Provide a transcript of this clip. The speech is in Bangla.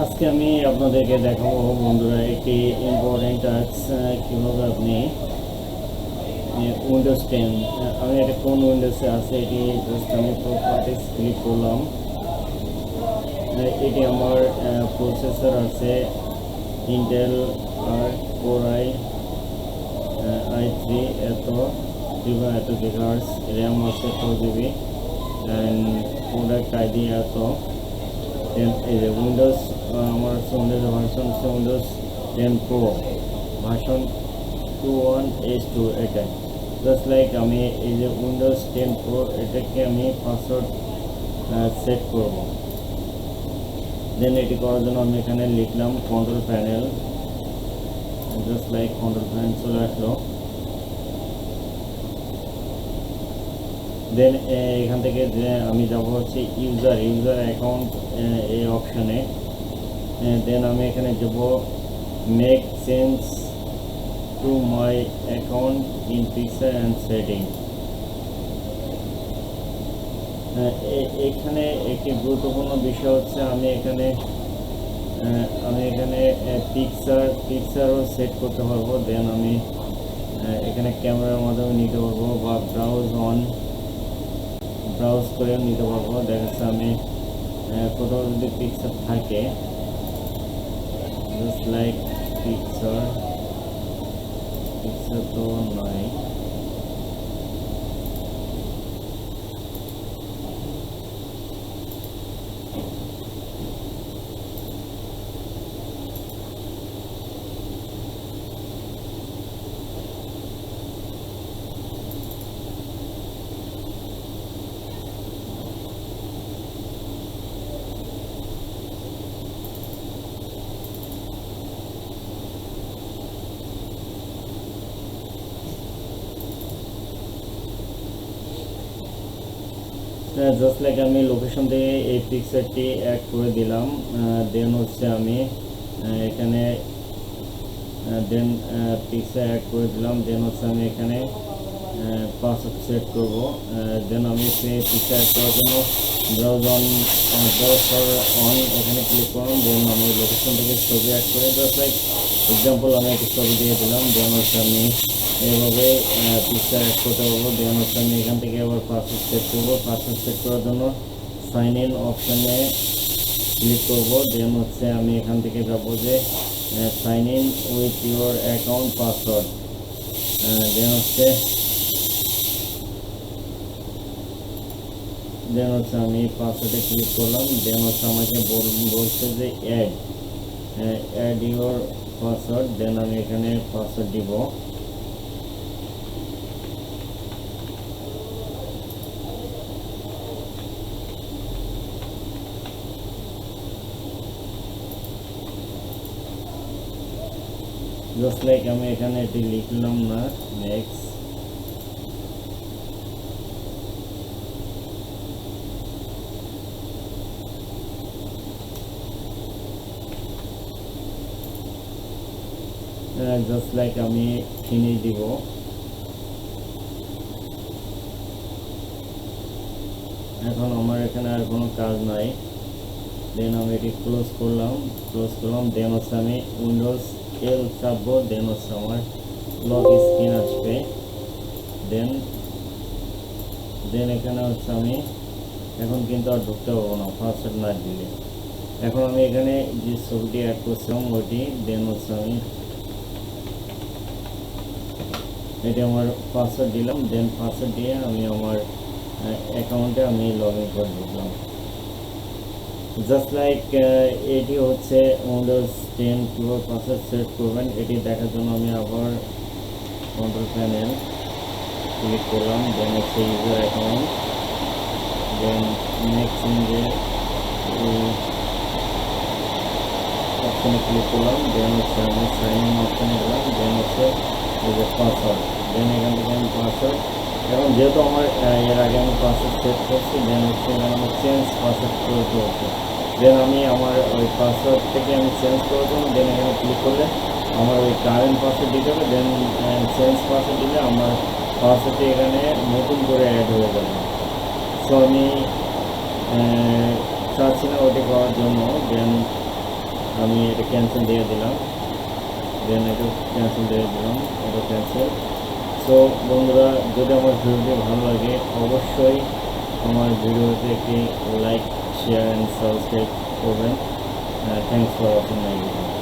আজকে আমি আপনাদেরকে দেখাবো বন্ধুরা একটি ইম্পর্টেন্ট টাস্ক কীভাবে আপনি উইন্ডোজ 10 আমি এটা কোন উইন্ডোজে আছে এটি জাস্ট আমি প্রপার্টিস ক্লিক করলাম। এটি আমার প্রসেসর আছে ইন্টেল আর কোর আই থ্রি এত গিগাহার্টজ, র্যাম আছে 4 GB অ্যান্ড প্রোডাক্ট আইডি এই যে উইন্ডোজ আমার হচ্ছে উইন্ডোজের ভার্সন হচ্ছে উইন্ডোজ 10 প্রো ভার্সন 21H2 এটা জাস্ট লাইক আমি এই যে উইন্ডোজ 10 প্রো এটাকে আমি পাসওয়ার্ড সেট করব। দেন এটি করার জন্য আমি এখানে লিখলাম control panel, just like control panel চলে আসলো। দেন এখান থেকে যে আমি যাব হচ্ছে ইউজার অ্যাকাউন্ট এই অপশানে। দেন আমি এখানে যাব make change to my account in picture and setting. এখানে একটি গুরুত্বপূর্ণ বিষয় হচ্ছে আমি এখানে পিকচারও সেট করতে পারবো। দেন আমি এখানে ক্যামেরার মাধ্যমে নিতে পারবো বা ব্রাউজ করেও নিতে পারবো। দেখা যাচ্ছে আমি কোথাও যদি পিকচার থাকে জাস্ট লাইক পিকচার তো নাই, জাস্ট লাইক আমি লোকেশন থেকে এই পিকচারটি অ্যাড করে দিলাম। দেন হচ্ছে আমি এখানে পিকচার অ্যাড করে দিলাম। দেন হচ্ছে আমি এখানে পাসওয়ার্ড সেট করবো। দেন আমি সেই পিকচার অ্যাড করার জন্য ব্রাউজার অন এখানে ক্লিক করলাম। দেন আমি লোকেশন থেকে ছবি অ্যাড করে জাস্ট লাইক এক্সাম্পল আমি একটি ছবি দিয়ে দিলাম। দেন হচ্ছে আমি এইভাবে পিকচার অ্যাড করতে পারবো। দেন হচ্ছে আমি এখান থেকে আবার পাসওয়ার্ড সেট করবো। পাসওয়ার্ড সেট করার জন্য সাইন ইন অপশানে ক্লিক করব। দেন হচ্ছে আমি এখান থেকে যাবো যে sign in with your account password. Then হচ্ছে আমি পাসওয়ার্ডে ক্লিক করলাম। দেন হচ্ছে আমাকে বলছে যে অ্যাড ইউর পাসওয়ার্ড। দেন আমি এখানে পাসওয়ার্ড দিব। জাস্ট লাইক আমি এখানে এটি লিখলাম না, নেক্সট। জাস্ট লাইক আমি ফিনিশ দিব। এখন আমার এখানে আর কোনো কাজ নাই। দেন আমি এটি ক্লোজ করলাম। দেন হচ্ছে আমি উইন্ডোজ এল চাপবো। দেন হচ্ছে আমার লগ স্ক্রিন আসবে। দেন এখানে হচ্ছে আমি এখন কিন্তু আর ঢুকতে পারবো না পাসওয়ার্ড না দিলে। এখন আমি এখানে যে ছবিটি অ্যাড করছিলাম ওইটি, দেন হচ্ছে আমি এটি আমার পাসওয়ার্ড দিলাম। দেন পাসওয়ার্ড দিয়ে আমি আমার অ্যাকাউন্টে আমি লগ ইন করে দিলাম। জাস্ট লাইক এটি হচ্ছে উইন্ডোজ 10 কীভাবে পাসওয়ার্ড সেট করবেন এটি দেখার জন্য আমি আবার কন্ট্রোল প্যানেল ক্লিক করলাম। দেন হচ্ছে ইউজার অ্যাকাউন্ট, দেন নেক্সট চেঞ্জের অপশানে ক্লিক করলাম। দেন হচ্ছে আমি সাইন ইন অপশানে গেলাম। দেন হচ্ছে পাসওয়ার্ড। দেন এখান থেকে আমি পাসওয়ার্ড, এখন যেহেতু আমার এর আগে আমি পাসওয়ার্ড সেট করছি, দেন হচ্ছে এখানে আমার চেঞ্জ পাসওয়ার্ড করতে হচ্ছে। দেন আমি আমার ওই পাসওয়ার্ড থেকে আমি চেঞ্জ করার জন্য দেন এখানে ক্লিক করলে আমার ওই কারেন্ট পাসওয়ার্ড দিতে হবে। দেন চেঞ্জ পাসওয়ার্ড দিলে আমার পাসওয়ার্ডটি এখানে নতুন করে অ্যাড হয়ে যাবে। সো আমি চাচ্ছি না ওটি করার জন্য। দেন আমি এটা ক্যান্সেল দিয়ে দিলাম, দেন এটা ক্যান্সেল দিয়ে দিলাম, এটা ক্যান্সেল। সো বন্ধুরা, যদি আমার ভিডিওটি ভালো লাগে অবশ্যই আমার ভিডিওতে একটি লাইক, শেয়ার অ্যান্ড সাবস্ক্রাইব করবেন। Thanks for watching my video.